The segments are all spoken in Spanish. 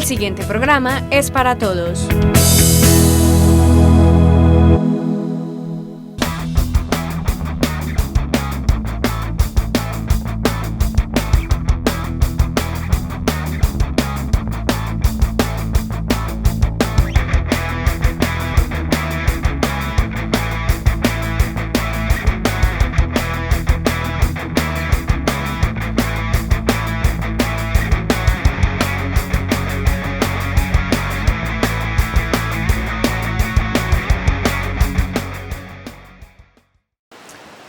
siguiente programa es para todos.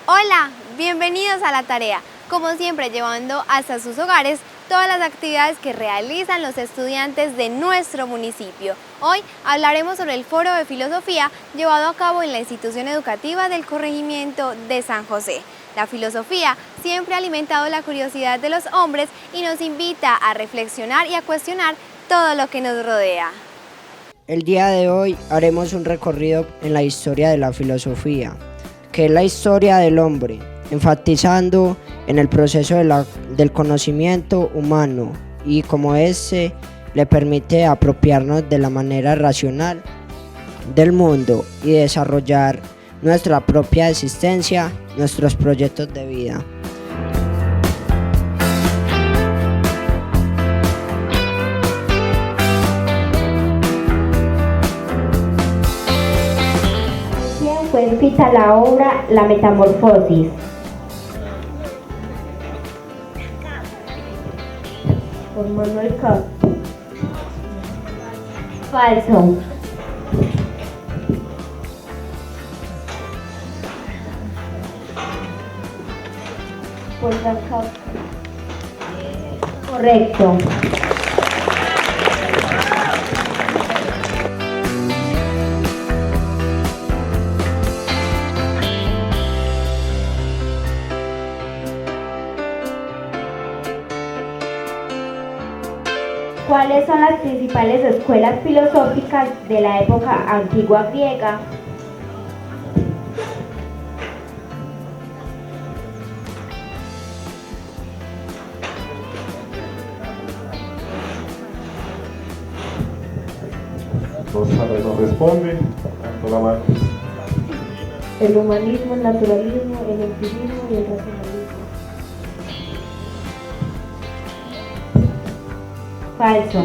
Hola, bienvenidos a La Tarea, como siempre llevando hasta sus hogares todas las actividades que realizan los estudiantes de nuestro municipio. Hoy hablaremos sobre el Foro de Filosofía llevado a cabo en la institución educativa del corregimiento de San José. La filosofía siempre ha alimentado la curiosidad de los hombres y nos invita a reflexionar y a cuestionar todo lo que nos rodea. El día de hoy haremos un recorrido en la historia de la filosofía, que es la historia del hombre, enfatizando en el proceso del conocimiento humano y cómo ese le permite apropiarnos de la manera racional del mundo y desarrollar nuestra propia existencia, nuestros proyectos de vida. Fue escrita la obra La Metamorfosis. Por Manuel Kant. Falso. Por Lacan. Correcto. ¿Cuáles son las principales escuelas filosóficas de la época antigua griega? Rosario nos responde, Antola Márquez. El humanismo, el naturalismo, el empirismo y el racionalismo. Falso.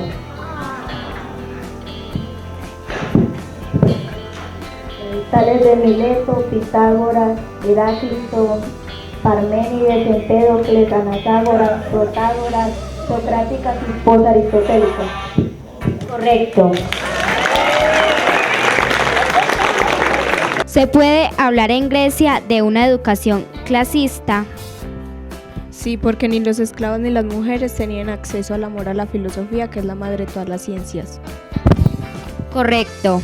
Tales de Mileto, Pitágoras, Heráclito, Parménides, Empédocles, Anaxágoras, Protágoras, Socráticas y post-aristotélicas. Correcto. ¿Se puede hablar en Grecia de una educación clasista? Sí, porque ni los esclavos ni las mujeres tenían acceso al amor a la filosofía, que es la madre de todas las ciencias. Correcto.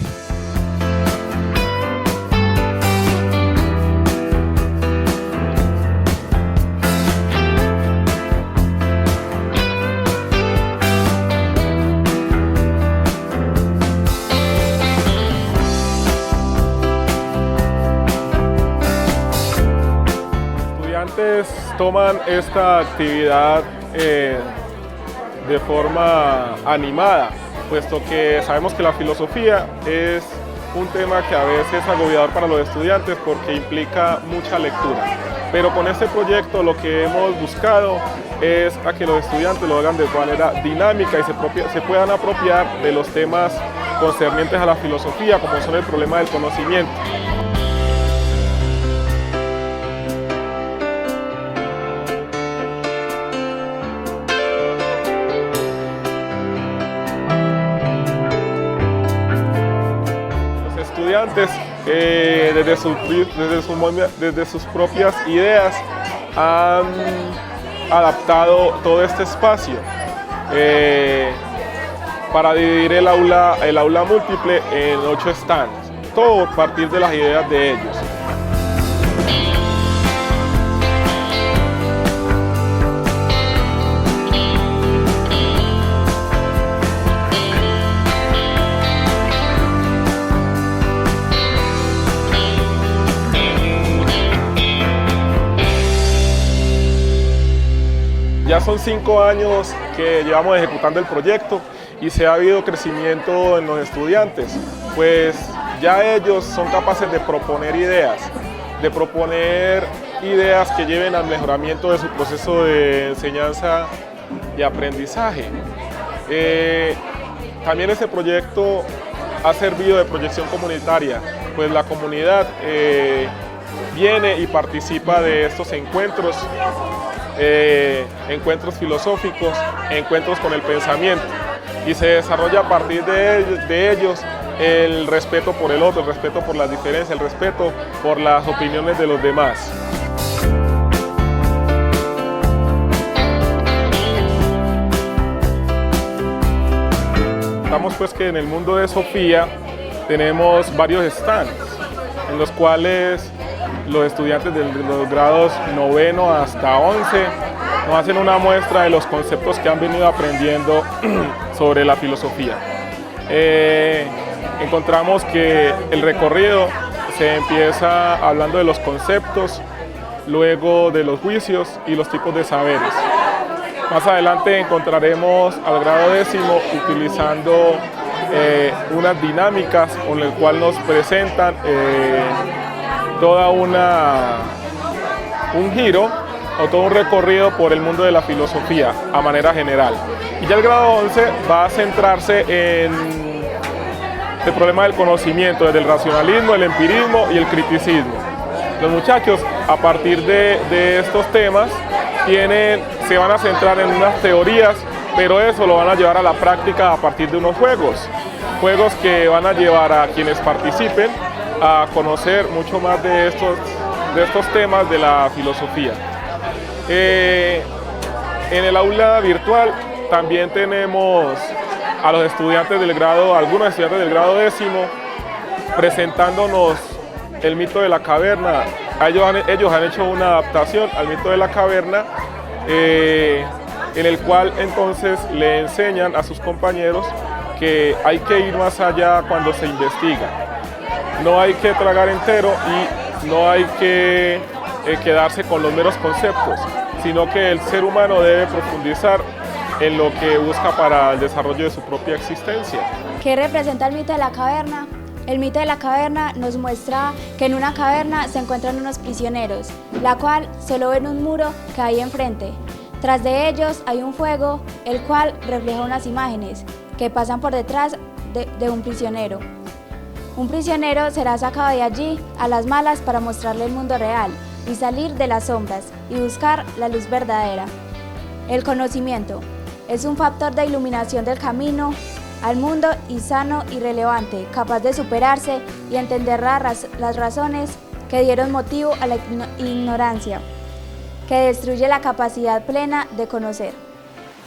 Toman esta actividad de forma animada, puesto que sabemos que la filosofía es un tema que a veces es agobiador para los estudiantes porque implica mucha lectura. Pero con este proyecto lo que hemos buscado es a que los estudiantes lo hagan de manera dinámica y se puedan apropiar de los temas concernientes a la filosofía, como son el problema del conocimiento. Estudiantes desde sus propias ideas han adaptado todo este espacio para dividir el aula múltiple en 8 stands, todo a partir de las ideas de ellos. Ya son 5 años que llevamos ejecutando el proyecto y se ha habido crecimiento en los estudiantes, pues ya ellos son capaces de proponer ideas que lleven al mejoramiento de su proceso de enseñanza y aprendizaje. También este proyecto ha servido de proyección comunitaria, pues la comunidad viene y participa de estos encuentros, encuentros filosóficos, encuentros con el pensamiento, y se desarrolla a partir de ellos el respeto por el otro, el respeto por las diferencias, el respeto por las opiniones de los demás. Estamos pues que en el mundo de Sofía tenemos varios stands en los cuales los estudiantes de los grados 9 hasta 11 nos hacen una muestra de los conceptos que han venido aprendiendo sobre la filosofía. Encontramos que el recorrido se empieza hablando de los conceptos, luego de los juicios y los tipos de saberes. Más adelante encontraremos al grado 10º utilizando unas dinámicas con las cuales nos presentan toda un giro o todo un recorrido por el mundo de la filosofía a manera general. Y ya el grado 11 va a centrarse en el problema del conocimiento, desde el racionalismo, el empirismo y el criticismo. Los muchachos, a partir de estos temas, se van a centrar en unas teorías, pero eso lo van a llevar a la práctica a partir de unos juegos que van a llevar a quienes participen a conocer mucho más de estos temas de la filosofía. En el aula virtual también tenemos a los estudiantes algunos estudiantes del grado 10º presentándonos el mito de la caverna. Ellos han hecho una adaptación al mito de la caverna, en el cual entonces le enseñan a sus compañeros que hay que ir más allá cuando se investiga. No hay que tragar entero y no hay que quedarse con los meros conceptos, sino que el ser humano debe profundizar en lo que busca para el desarrollo de su propia existencia. ¿Qué representa el mito de la caverna? El mito de la caverna nos muestra que en una caverna se encuentran unos prisioneros, la cual solo ven un muro que hay enfrente. Tras de ellos hay un fuego, el cual refleja unas imágenes que pasan por detrás de un prisionero. Un prisionero será sacado de allí a las malas para mostrarle el mundo real y salir de las sombras y buscar la luz verdadera. El conocimiento es un factor de iluminación del camino al mundo y sano y relevante, capaz de superarse y entender las razones que dieron motivo a la ignorancia, que destruye la capacidad plena de conocer.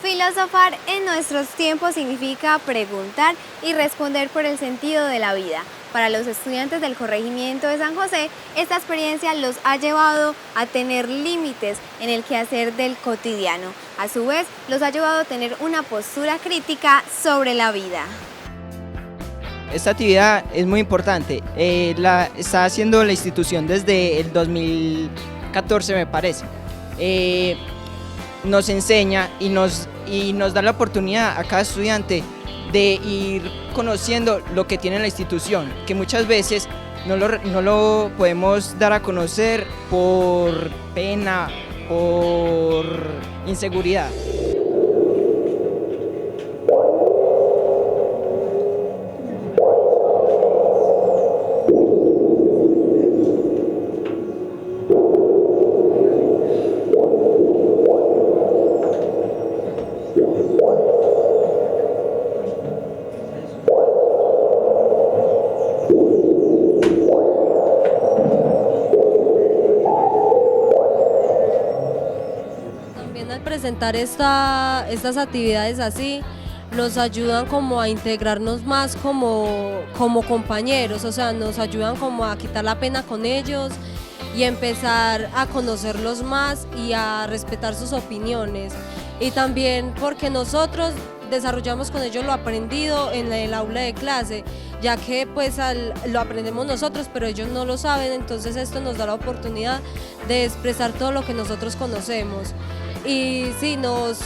Filosofar en nuestros tiempos significa preguntar y responder por el sentido de la vida. Para los estudiantes del corregimiento de San José, esta experiencia los ha llevado a tener límites en el quehacer del cotidiano. A su vez, los ha llevado a tener una postura crítica sobre la vida. Esta actividad es muy importante. La está haciendo la institución desde el 2014, me parece. Nos enseña y nos da la oportunidad a cada estudiante de ir conociendo lo que tiene la institución, que muchas veces no lo podemos dar a conocer por pena, por inseguridad. Presentar estas actividades así nos ayudan como a integrarnos más como compañeros, o sea, nos ayudan como a quitar la pena con ellos y empezar a conocerlos más y a respetar sus opiniones, y también porque nosotros desarrollamos con ellos lo aprendido en el aula de clase, ya que pues lo aprendemos nosotros, pero ellos no lo saben, entonces esto nos da la oportunidad de expresar todo lo que nosotros conocemos. Y sí, nos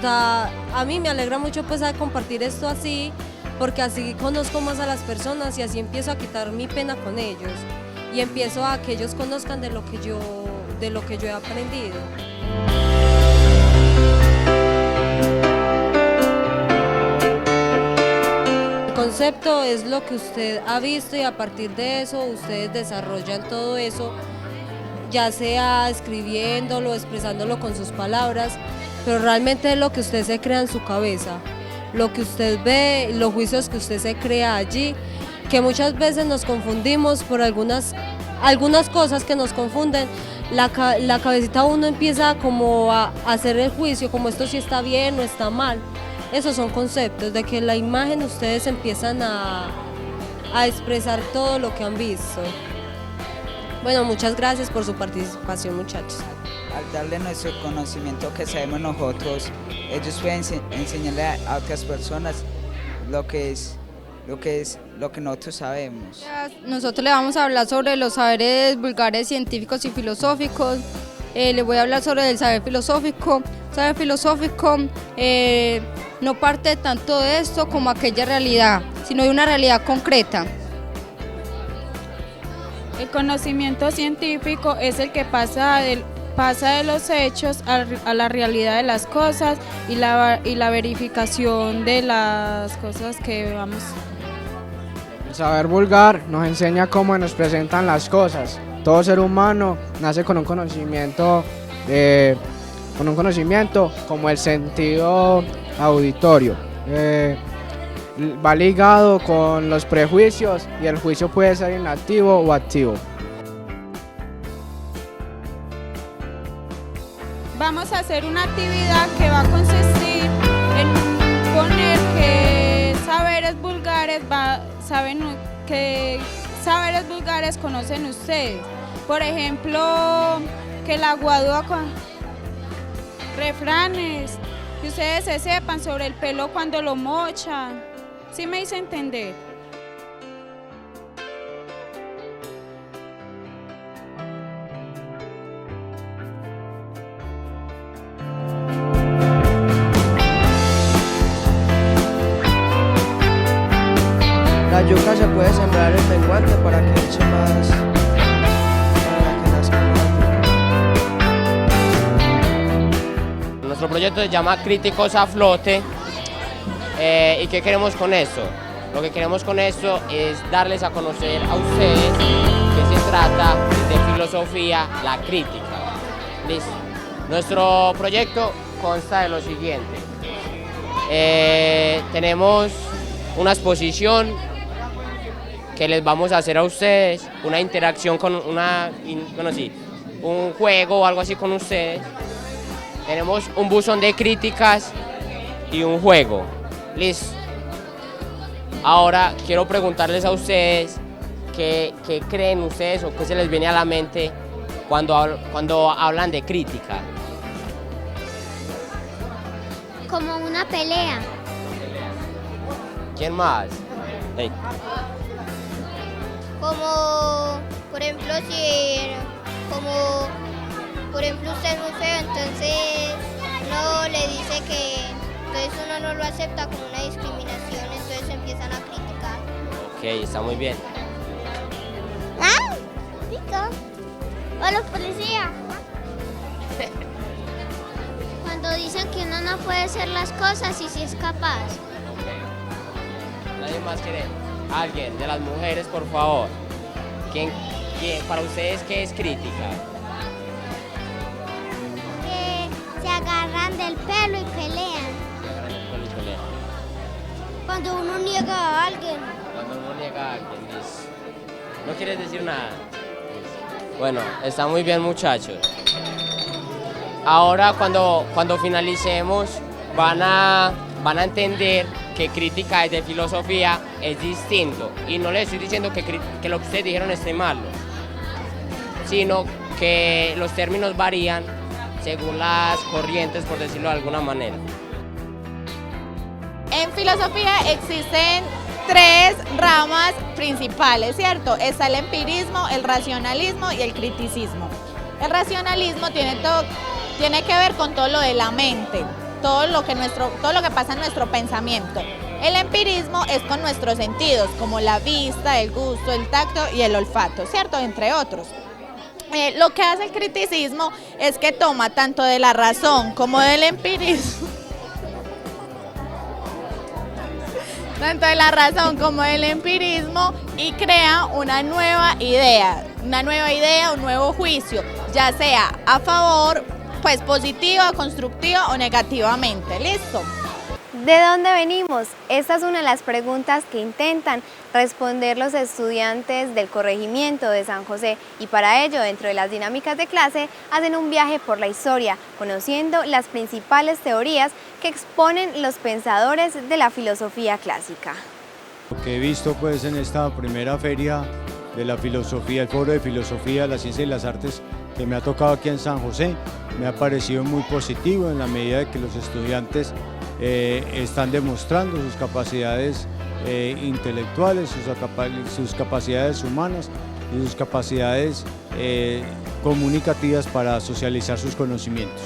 da, a mí me alegra mucho pues a compartir esto así, porque así conozco más a las personas y así empiezo a quitar mi pena con ellos y empiezo a que ellos conozcan de lo que yo he aprendido. El concepto es lo que usted ha visto y a partir de eso ustedes desarrollan todo eso, ya sea escribiéndolo, expresándolo con sus palabras, pero realmente es lo que usted se crea en su cabeza, lo que usted ve, los juicios que usted se crea allí, que muchas veces nos confundimos por algunas cosas que nos confunden. La cabecita uno empieza como a hacer el juicio, como esto sí está bien o está mal. Esos son conceptos de que la imagen ustedes empiezan a expresar todo lo que han visto. Bueno, muchas gracias por su participación, muchachos. Al darle nuestro conocimiento que sabemos nosotros, ellos pueden enseñarle a otras personas lo que nosotros sabemos. Nosotros le vamos a hablar sobre los saberes vulgares científicos y filosóficos. Les voy a hablar sobre el saber filosófico. El saber filosófico no parte tanto de esto como aquella realidad, sino de una realidad concreta. El conocimiento científico es el que pasa de los hechos a la realidad de las cosas y la verificación de las cosas que vamos. El saber vulgar nos enseña cómo nos presentan las cosas. Todo ser humano nace con un conocimiento como el sentido auditorio. Va ligado con los prejuicios y el juicio puede ser inactivo o activo. Vamos a hacer una actividad que va a consistir en poner qué saberes vulgares conocen ustedes. Por ejemplo, que la guadua, refranes, que ustedes se sepan sobre el pelo cuando lo mochan. ¿Sí me hice entender? La yuca se puede sembrar en menguante para que eche más, para que nazca más. Nuestro proyecto se llama Críticos a Flote. ¿Y qué queremos con esto? Lo que queremos con esto es darles a conocer a ustedes que se trata de filosofía, la crítica. ¿Listo? Nuestro proyecto consta de lo siguiente. Tenemos una exposición que les vamos a hacer a ustedes, una interacción con un juego o algo así con ustedes. Tenemos un buzón de críticas y un juego. Listo. Ahora quiero preguntarles a ustedes qué creen ustedes o qué se les viene a la mente cuando hablan de crítica. Como una pelea. ¿Quién más? Hey. Como, por ejemplo, usted es muy feo, entonces uno le dice que entonces uno no lo acepta como una discriminación, entonces empiezan a criticar. Ok, está muy bien. ¡Ah! ¿Pico? ¡O los policías! Cuando dicen que uno no puede hacer las cosas y si es capaz. Okay. ¿Nadie más quiere? Alguien de las mujeres, por favor. ¿Quién para ustedes qué es crítica? Que se agarran del pelo y pelean. Cuando uno niega a alguien. Cuando uno niega a alguien, dice. ¿No quieres decir nada? Bueno, está muy bien, muchachos. Ahora cuando finalicemos van a entender que crítica desde filosofía es distinto. Y no les estoy diciendo que lo que ustedes dijeron esté malo, sino que los términos varían según las corrientes, por decirlo de alguna manera. En filosofía existen 3 ramas principales, ¿cierto? Está el empirismo, el racionalismo y el criticismo. El racionalismo tiene tiene que ver con todo lo de la mente, todo lo que pasa en nuestro pensamiento. El empirismo es con nuestros sentidos, como la vista, el gusto, el tacto y el olfato, ¿cierto? Entre otros. Lo que hace el criticismo es que toma tanto de la razón como del empirismo, y crea una nueva idea, un nuevo juicio, ya sea a favor, pues positiva, constructiva o negativamente. ¿Listo? ¿De dónde venimos? Esta es una de las preguntas que intentan responder los estudiantes del corregimiento de San José, y para ello, dentro de las dinámicas de clase, hacen un viaje por la historia, conociendo las principales teorías que exponen los pensadores de la filosofía clásica. Lo que he visto pues en esta primera feria de la filosofía, el foro de filosofía, la ciencia y las artes que me ha tocado aquí en San José, me ha parecido muy positivo en la medida de que los estudiantes están demostrando sus capacidades intelectuales, sus capacidades humanas y sus capacidades comunicativas para socializar sus conocimientos.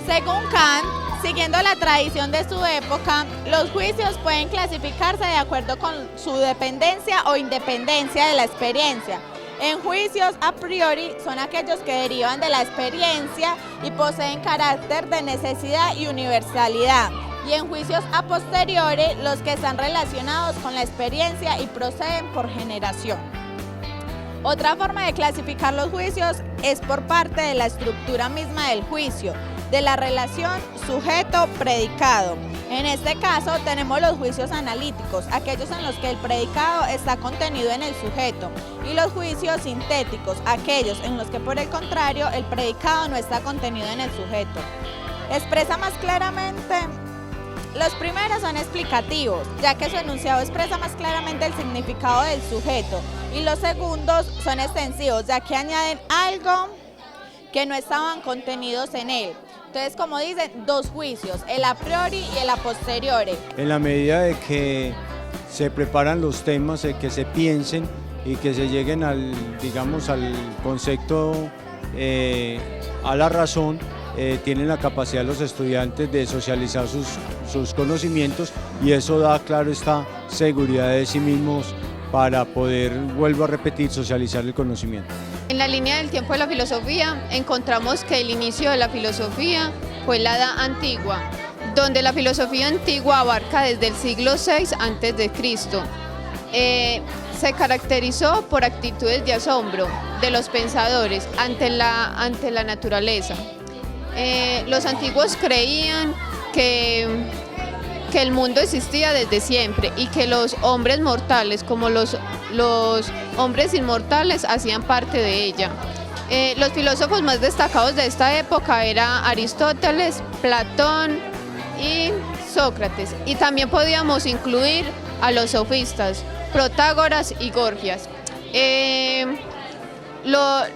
Según Kant, siguiendo la tradición de su época, los juicios pueden clasificarse de acuerdo con su dependencia o independencia de la experiencia. En juicios a priori son aquellos que derivan de la experiencia y poseen carácter de necesidad y universalidad. Y en juicios a posteriori, los que están relacionados con la experiencia y proceden por generación. Otra forma de clasificar los juicios es por parte de la estructura misma del juicio, de la relación sujeto-predicado. En este caso tenemos los juicios analíticos, aquellos en los que el predicado está contenido en el sujeto, y los juicios sintéticos, aquellos en los que por el contrario el predicado no está contenido en el sujeto. Expresa más claramente, los primeros son explicativos, ya que su enunciado expresa más claramente el significado del sujeto, y los segundos son extensivos, ya que añaden algo que no estaban contenidos en él. Entonces, como dicen, dos juicios, el a priori y el a posteriori. En la medida de que se preparan los temas, de que se piensen y que se lleguen al concepto, a la razón, tienen la capacidad los estudiantes de socializar sus conocimientos, y eso da, claro, esta seguridad de sí mismos para poder, vuelvo a repetir, socializar el conocimiento. En la línea del tiempo de la filosofía encontramos que el inicio de la filosofía fue la Edad Antigua, donde la filosofía antigua abarca desde el siglo VI a.C. Se caracterizó por actitudes de asombro de los pensadores ante la naturaleza. Los antiguos creían que el mundo existía desde siempre y que los hombres mortales, como los hombres inmortales, hacían parte de ella. Los filósofos más destacados de esta época eran Aristóteles, Platón y Sócrates. Y también podíamos incluir a los sofistas, Protágoras y Gorgias.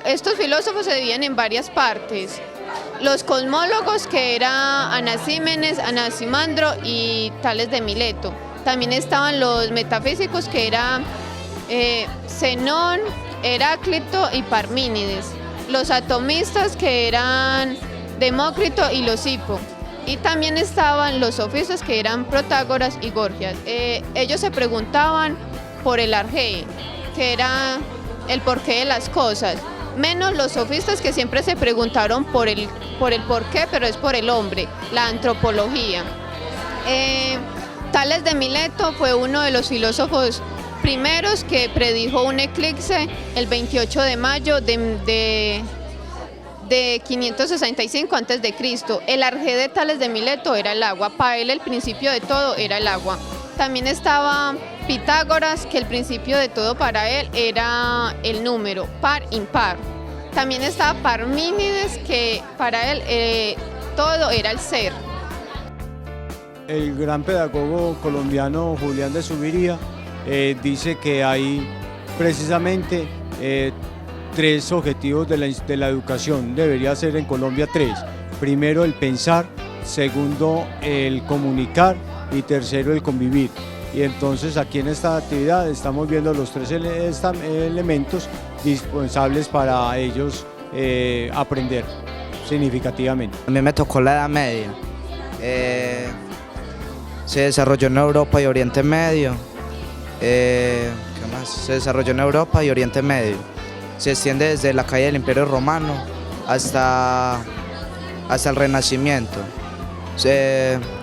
Estos filósofos se dividían en varias partes. Los cosmólogos, que eran Anaxímenes, Anaximandro y Tales de Mileto. También estaban los metafísicos, que eran Zenón, Heráclito y Parmínides. Los atomistas, que eran Demócrito y Losipo. Y también estaban los sofistas, que eran Protágoras y Gorgias. Ellos se preguntaban por el arjé, que era el porqué de las cosas. Menos los sofistas, que siempre se preguntaron por el porqué, pero es por el hombre, la antropología. Tales de Mileto fue uno de los filósofos primeros que predijo un eclipse el 28 de mayo de 565 a.C. El arjé de Tales de Mileto era el agua. Para él el principio de todo era el agua. También estaba Pitágoras, que el principio de todo para él era el número, par, impar. También estaba Parmínides, que para él todo era el ser. El gran pedagogo colombiano Julián de Zuviría dice que hay precisamente tres objetivos de la educación. Debería ser en Colombia tres. Primero, el pensar; segundo, el comunicar; y tercero, el convivir. Y entonces aquí en esta actividad estamos viendo los tres elementos dispensables para ellos aprender. significativamente. A mí me tocó la Edad Media. Se desarrolló en Europa y Oriente Medio. ¿Qué más? Se desarrolló en Europa y Oriente Medio. Se extiende desde la caída del Imperio Romano hasta el Renacimiento.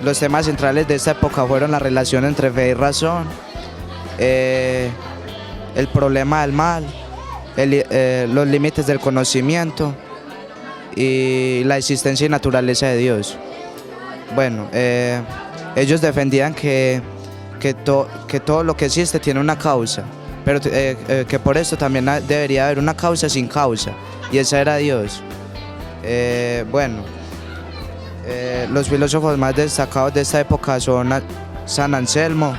Los temas centrales de esta época fueron la relación entre fe y razón, el problema del mal, los límites del conocimiento y la existencia y naturaleza de Dios. Bueno, ellos defendían que todo lo que existe tiene una causa, pero que por eso también debería haber una causa sin causa, y esa era Dios. Los filósofos más destacados de esta época son San Anselmo,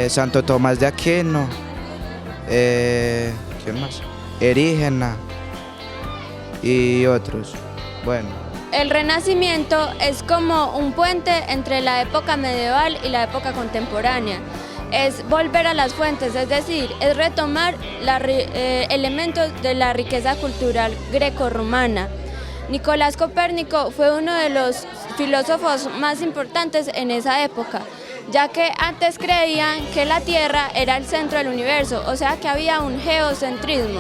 Santo Tomás de Aquino, ¿quién más? Erígena y otros. Bueno. El Renacimiento es como un puente entre la época medieval y la época contemporánea. Es volver a las fuentes, es decir, es retomar elementos de la riqueza cultural grecorromana. Nicolás Copérnico fue uno de los filósofos más importantes en esa época, ya que antes creían que la Tierra era el centro del universo, o sea que había un geocentrismo.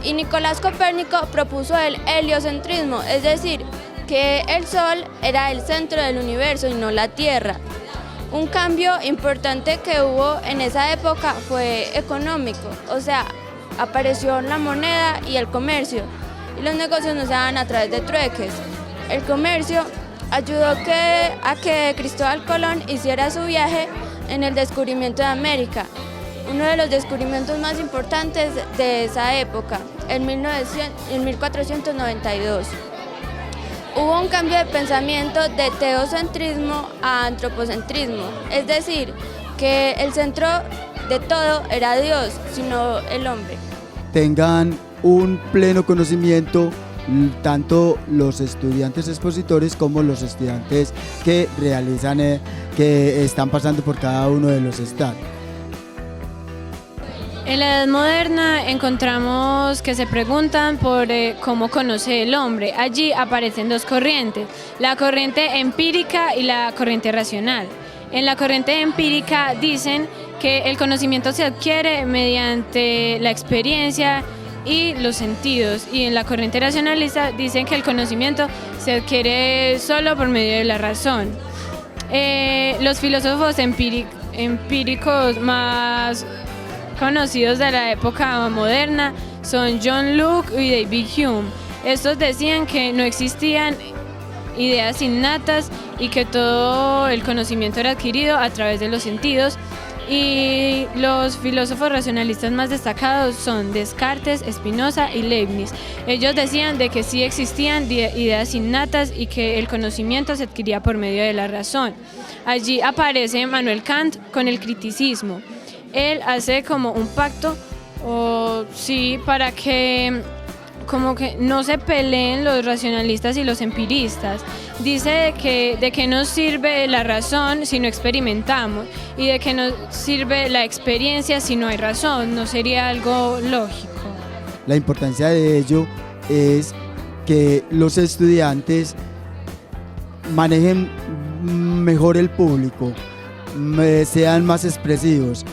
Y Nicolás Copérnico propuso el heliocentrismo, es decir, que el Sol era el centro del universo y no la Tierra. Un cambio importante que hubo en esa época fue económico, o sea, apareció la moneda y el comercio, y los negocios no se daban a través de trueques. El comercio ayudó a que Cristóbal Colón hiciera su viaje en el descubrimiento de América, uno de los descubrimientos más importantes de esa época, en 1492. Hubo un cambio de pensamiento de teocentrismo a antropocentrismo, es decir, que el centro de todo era Dios, sino el hombre. Tengan un pleno conocimiento tanto los estudiantes expositores como los estudiantes que realizan, que están pasando por cada uno de los stands. En la Edad Moderna encontramos que se preguntan por cómo conoce el hombre. Allí aparecen dos corrientes, la corriente empírica y la corriente racional. En la corriente empírica dicen que el conocimiento se adquiere mediante la experiencia y los sentidos, y en la corriente racionalista dicen que el conocimiento se adquiere solo por medio de la razón. Los filósofos empíricos más conocidos de la época moderna son John Locke y David Hume. Estos decían que no existían ideas innatas y que todo el conocimiento era adquirido a través de los sentidos. Y los filósofos racionalistas más destacados son Descartes, Spinoza y Leibniz. Ellos decían de que sí existían ideas innatas y que el conocimiento se adquiría por medio de la razón. Allí aparece Immanuel Kant con el criticismo. Él hace como un pacto, para que como que no se peleen los racionalistas y los empiristas. Dice de que nos sirve la razón si no experimentamos, y de que nos sirve la experiencia si no hay razón. No sería algo lógico. La importancia de ello es que los estudiantes manejen mejor el público, sean más expresivos,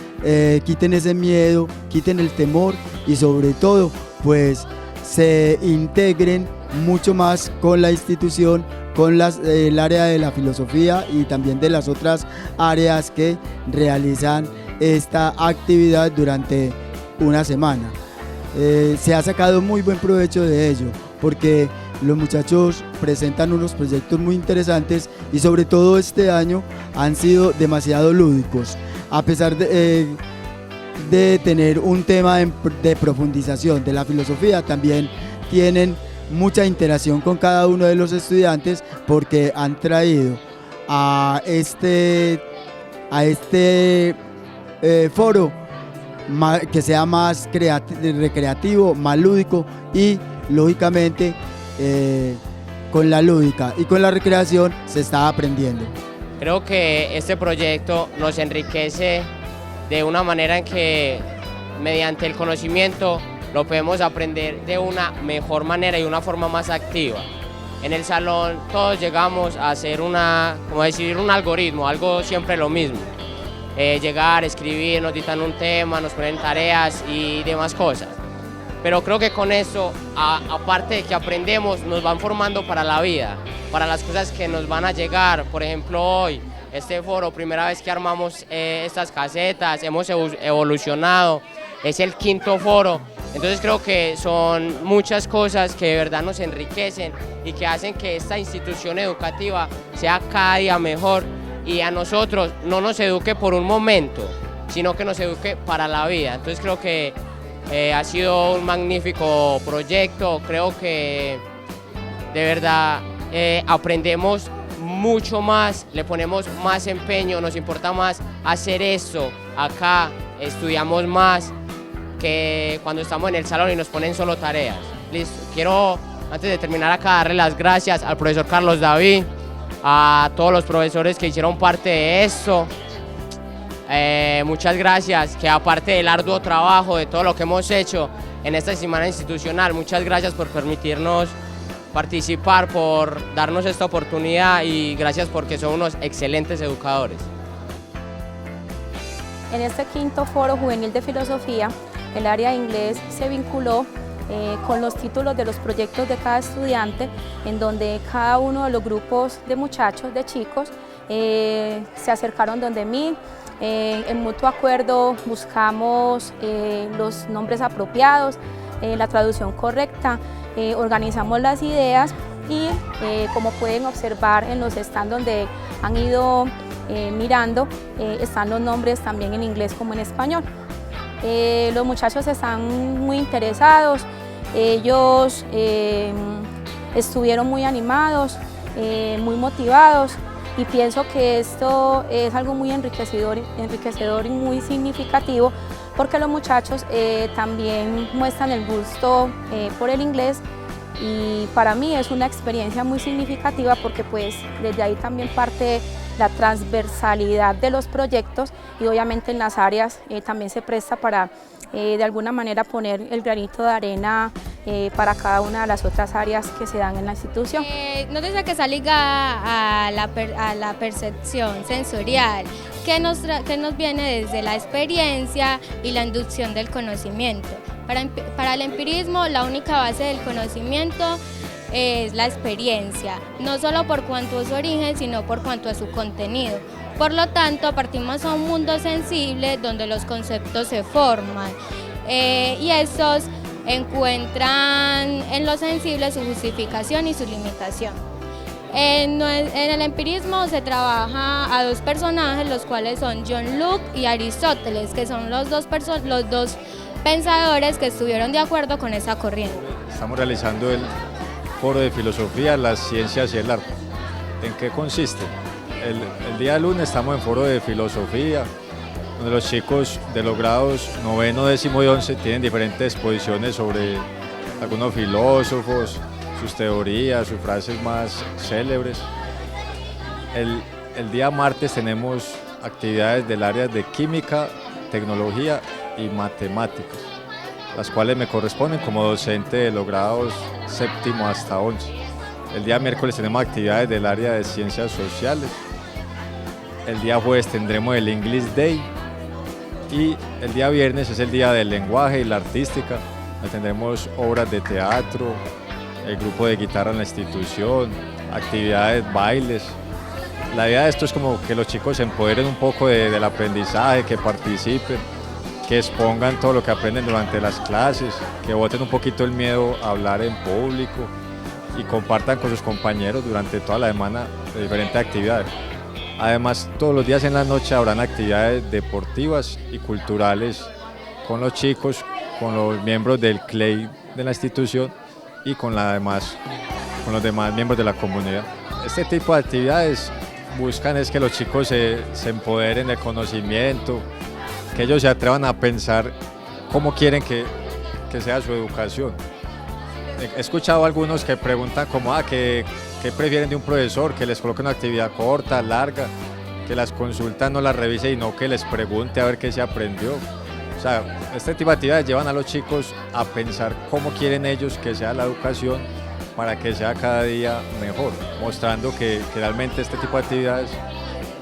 quiten ese miedo, quiten el temor y sobre todo pues se integren mucho más con la institución, con el área de la filosofía y también de las otras áreas que realizan esta actividad durante una semana. Se ha sacado muy buen provecho de ello porque los muchachos presentan unos proyectos muy interesantes y sobre todo este año han sido demasiado lúdicos, a pesar de tener un tema de profundización de la filosofía. También tienen mucha interacción con cada uno de los estudiantes porque han traído a este foro que sea más recreativo, más lúdico y lógicamente con la lúdica y con la recreación se está aprendiendo. Creo que este proyecto nos enriquece de una manera en que mediante el conocimiento lo podemos aprender de una mejor manera y una forma más activa. en el salón todos llegamos a hacer un algoritmo, algo siempre lo mismo. Llegar, escribir, nos dictan un tema, nos ponen tareas y demás cosas. Pero creo que con eso, aparte de que aprendemos, nos van formando para la vida, para las cosas que nos van a llegar. Por ejemplo, hoy, este foro, primera vez que armamos estas casetas, hemos evolucionado, es el 5º foro. Entonces creo que son muchas cosas que de verdad nos enriquecen y que hacen que esta institución educativa sea cada día mejor y a nosotros no nos eduque por un momento, sino que nos eduque para la vida. Entonces creo que ha sido un magnífico proyecto, creo que de verdad aprendemos mucho más, le ponemos más empeño, nos importa más hacer esto acá, estudiamos más que cuando estamos en el salón y nos ponen solo tareas. Listo, quiero antes de terminar acá darle las gracias al profesor Carlos David, a todos los profesores que hicieron parte de esto. Muchas gracias, que aparte del arduo trabajo, de todo lo que hemos hecho en esta semana institucional, muchas gracias por permitirnos participar, por darnos esta oportunidad y gracias porque son unos excelentes educadores. En este 5º Foro Juvenil de Filosofía, el área de inglés se vinculó con los títulos de los proyectos de cada estudiante, en donde cada uno de los grupos de muchachos, de chicos, se acercaron donde mí. En mutuo acuerdo buscamos los nombres apropiados, la traducción correcta, organizamos las ideas y como pueden observar en los stands donde han ido mirando, están los nombres también en inglés como en español. Los muchachos están muy interesados, ellos estuvieron muy animados, muy motivados. Y pienso que esto es algo muy enriquecedor y muy significativo porque los muchachos también muestran el gusto por el inglés y para mí es una experiencia muy significativa porque pues desde ahí también parte la transversalidad de los proyectos y obviamente en las áreas también se presta para de alguna manera poner el granito de arena para cada una de las otras áreas que se dan en la institución. Nótese que está ligada a la percepción sensorial, que nos viene desde la experiencia y la inducción del conocimiento. Para el empirismo, la única base del conocimiento es la experiencia, no solo por cuanto a su origen, sino por cuanto a su contenido. Por lo tanto, partimos a un mundo sensible donde los conceptos se forman y estos encuentran en lo sensible su justificación y su limitación. En el empirismo se trabaja a dos personajes, los cuales son John Locke y Aristóteles, que son los dos pensadores que estuvieron de acuerdo con esa corriente. Estamos realizando el Foro de Filosofía, las Ciencias y el Arte. ¿En qué consiste? El día lunes estamos en Foro de Filosofía, donde los chicos de los grados 9, 10 y 11 tienen diferentes exposiciones sobre algunos filósofos, sus teorías, sus frases más célebres. El día martes tenemos actividades del área de química, tecnología y matemáticas, las cuales me corresponden como docente de los grados 7º hasta 11. El día miércoles tenemos actividades del área de ciencias sociales. El día jueves tendremos el English Day y el día viernes es el día del lenguaje y la artística. Tendremos obras de teatro, el grupo de guitarra en la institución, actividades, bailes. La idea de esto es como que los chicos se empoderen un poco del aprendizaje, que participen, que expongan todo lo que aprenden durante las clases, que boten un poquito el miedo a hablar en público y compartan con sus compañeros durante toda la semana de diferentes actividades. Además, todos los días en la noche habrán actividades deportivas y culturales con los chicos, con los miembros del CLEI de la institución y con los demás miembros de la comunidad. Este tipo de actividades buscan es que los chicos se empoderen del conocimiento, que ellos se atrevan a pensar cómo quieren que sea su educación. He escuchado a algunos que preguntan como ¿qué prefieren de un profesor? Que les coloque una actividad corta, larga, que las consultas no las revise y no que les pregunte a ver qué se aprendió. O sea, este tipo de actividades llevan a los chicos a pensar cómo quieren ellos que sea la educación para que sea cada día mejor, mostrando que realmente este tipo de actividades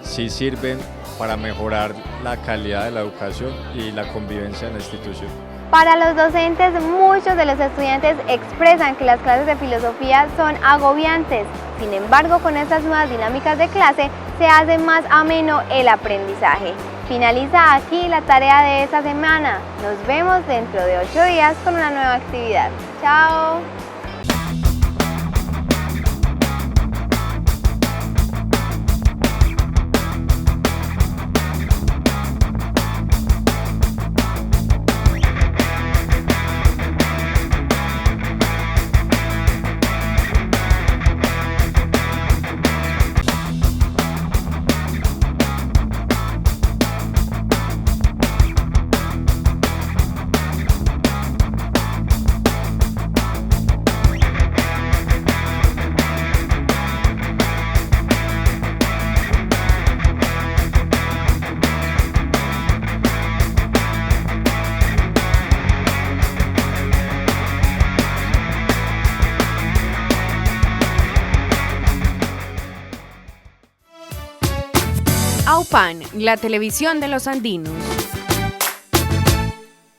sí sirven para mejorar la calidad de la educación y la convivencia en la institución. Para los docentes, muchos de los estudiantes expresan que las clases de filosofía son agobiantes. Sin embargo, con estas nuevas dinámicas de clase se hace más ameno el aprendizaje. Finaliza aquí la tarea de esta semana. Nos vemos dentro de 8 días con una nueva actividad. ¡Chao! AUPAN, la televisión de los andinos.